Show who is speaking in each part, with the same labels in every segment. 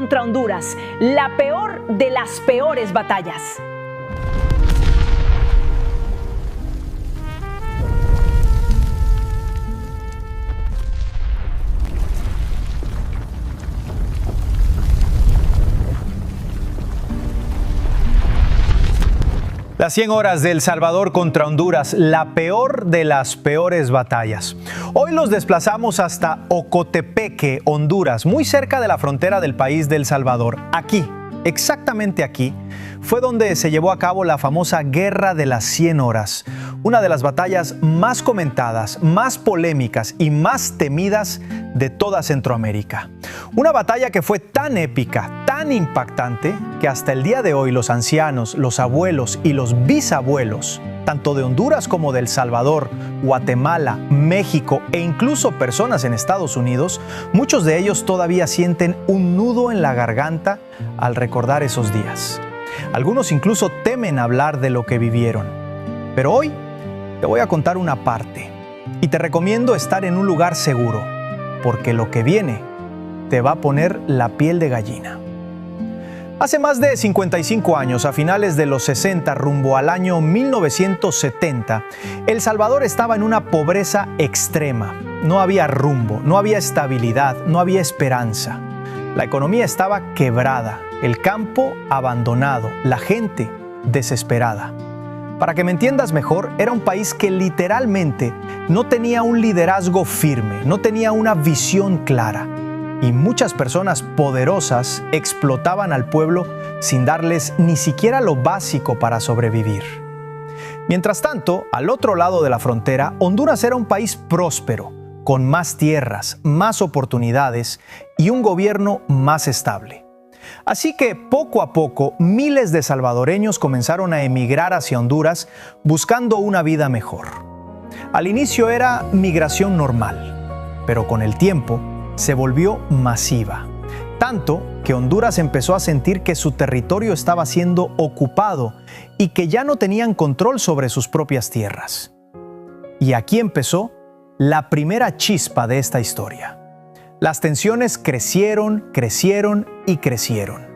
Speaker 1: contra Honduras, la peor de las peores batallas.
Speaker 2: Las 100 horas de El Salvador contra Honduras, la peor de las peores batallas. Hoy los desplazamos hasta Ocotepeque, Honduras, muy cerca de la frontera del país de El Salvador. Aquí, exactamente aquí, fue donde se llevó a cabo la famosa Guerra de las 100 horas, una de las batallas más comentadas, más polémicas y más temidas de toda Centroamérica. Una batalla que fue tan épica, tan impactante, que hasta el día de hoy los ancianos, los abuelos y los bisabuelos, tanto de Honduras como de El Salvador, Guatemala, México e incluso personas en Estados Unidos, muchos de ellos todavía sienten un nudo en la garganta al recordar esos días. Algunos incluso temen hablar de lo que vivieron. Pero hoy te voy a contar una parte y te recomiendo estar en un lugar seguro, porque lo que viene te va a poner la piel de gallina. Hace más de 55 años, a finales de los 60, rumbo al año 1970, El Salvador estaba en una pobreza extrema. No había rumbo, no había estabilidad, no había esperanza. La economía estaba quebrada, el campo abandonado, la gente desesperada. Para que me entiendas mejor, era un país que literalmente no tenía un liderazgo firme, no tenía una visión clara. Y muchas personas poderosas explotaban al pueblo sin darles ni siquiera lo básico para sobrevivir. Mientras tanto, al otro lado de la frontera, Honduras era un país próspero, con más tierras, más oportunidades y un gobierno más estable. Así que poco a poco, miles de salvadoreños comenzaron a emigrar hacia Honduras buscando una vida mejor. Al inicio era migración normal, pero con el tiempo se volvió masiva, tanto que Honduras empezó a sentir que su territorio estaba siendo ocupado y que ya no tenían control sobre sus propias tierras. Y aquí empezó la primera chispa de esta historia. Las tensiones crecieron, crecieron y crecieron.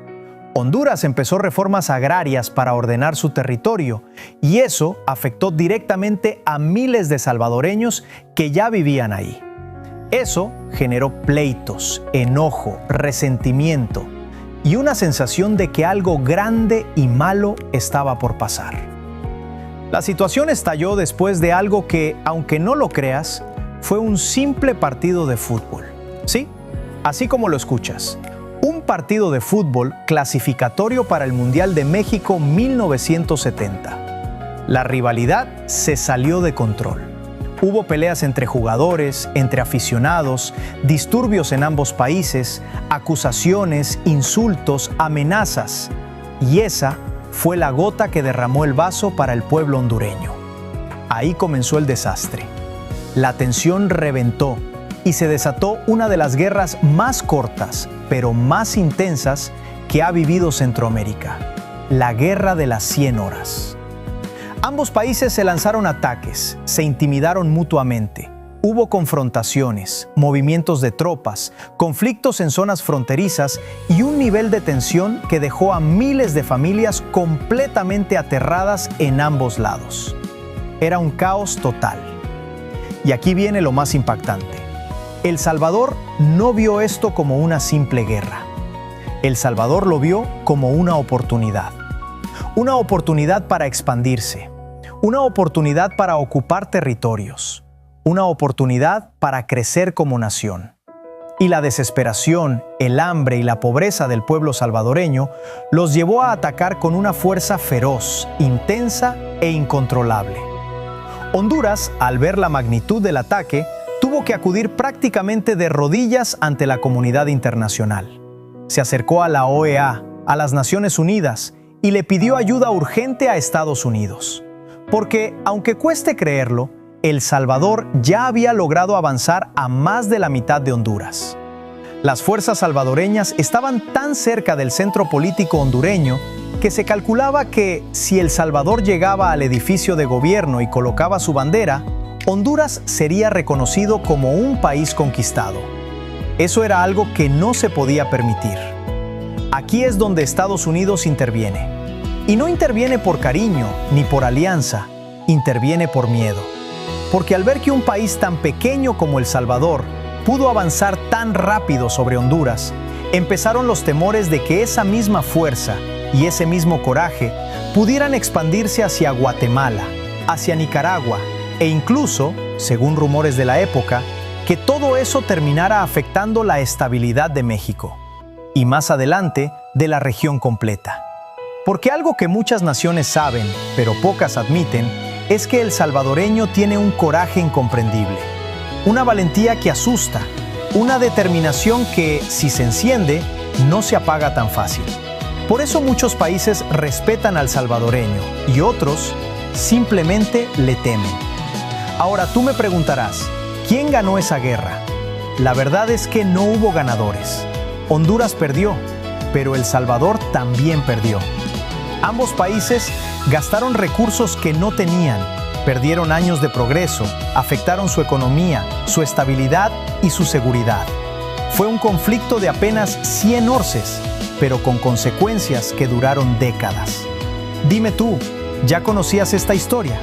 Speaker 2: Honduras empezó reformas agrarias para ordenar su territorio y eso afectó directamente a miles de salvadoreños que ya vivían ahí. Eso generó pleitos, enojo, resentimiento y una sensación de que algo grande y malo estaba por pasar. La situación estalló después de algo que, aunque no lo creas, fue un simple partido de fútbol. Sí, así como lo escuchas. Un partido de fútbol clasificatorio para el Mundial de México 1970. La rivalidad se salió de control. Hubo peleas entre jugadores, entre aficionados, disturbios en ambos países, acusaciones, insultos, amenazas. Y esa fue la gota que derramó el vaso para el pueblo hondureño. Ahí comenzó el desastre. La tensión reventó y se desató una de las guerras más cortas, pero más intensas que ha vivido Centroamérica. La Guerra de las 100 horas. Ambos países se lanzaron ataques, se intimidaron mutuamente. Hubo confrontaciones, movimientos de tropas, conflictos en zonas fronterizas y un nivel de tensión que dejó a miles de familias completamente aterradas en ambos lados. Era un caos total. Y aquí viene lo más impactante. El Salvador no vio esto como una simple guerra. El Salvador lo vio como una oportunidad. Una oportunidad para expandirse, una oportunidad para ocupar territorios, una oportunidad para crecer como nación. Y la desesperación, el hambre y la pobreza del pueblo salvadoreño los llevó a atacar con una fuerza feroz, intensa e incontrolable. Honduras, al ver la magnitud del ataque, tuvo que acudir prácticamente de rodillas ante la comunidad internacional. Se acercó a la OEA, a las Naciones Unidas, y le pidió ayuda urgente a Estados Unidos. Porque, aunque cueste creerlo, El Salvador ya había logrado avanzar a más de la mitad de Honduras. Las fuerzas salvadoreñas estaban tan cerca del centro político hondureño que se calculaba que si El Salvador llegaba al edificio de gobierno y colocaba su bandera, Honduras sería reconocido como un país conquistado. Eso era algo que no se podía permitir. Aquí es donde Estados Unidos interviene. Y no interviene por cariño ni por alianza, interviene por miedo. Porque al ver que un país tan pequeño como El Salvador pudo avanzar tan rápido sobre Honduras, empezaron los temores de que esa misma fuerza y ese mismo coraje pudieran expandirse hacia Guatemala, hacia Nicaragua e incluso, según rumores de la época, que todo eso terminara afectando la estabilidad de México y más adelante de la región completa. Porque algo que muchas naciones saben, pero pocas admiten, es que el salvadoreño tiene un coraje incomprendible, una valentía que asusta, una determinación que, si se enciende, no se apaga tan fácil. Por eso muchos países respetan al salvadoreño y otros simplemente le temen. Ahora tú me preguntarás, ¿quién ganó esa guerra? La verdad es que no hubo ganadores. Honduras perdió, pero El Salvador también perdió. Ambos países gastaron recursos que no tenían, perdieron años de progreso, afectaron su economía, su estabilidad y su seguridad. Fue un conflicto de apenas 100 orces, pero con consecuencias que duraron décadas. Dime tú, ¿ya conocías esta historia?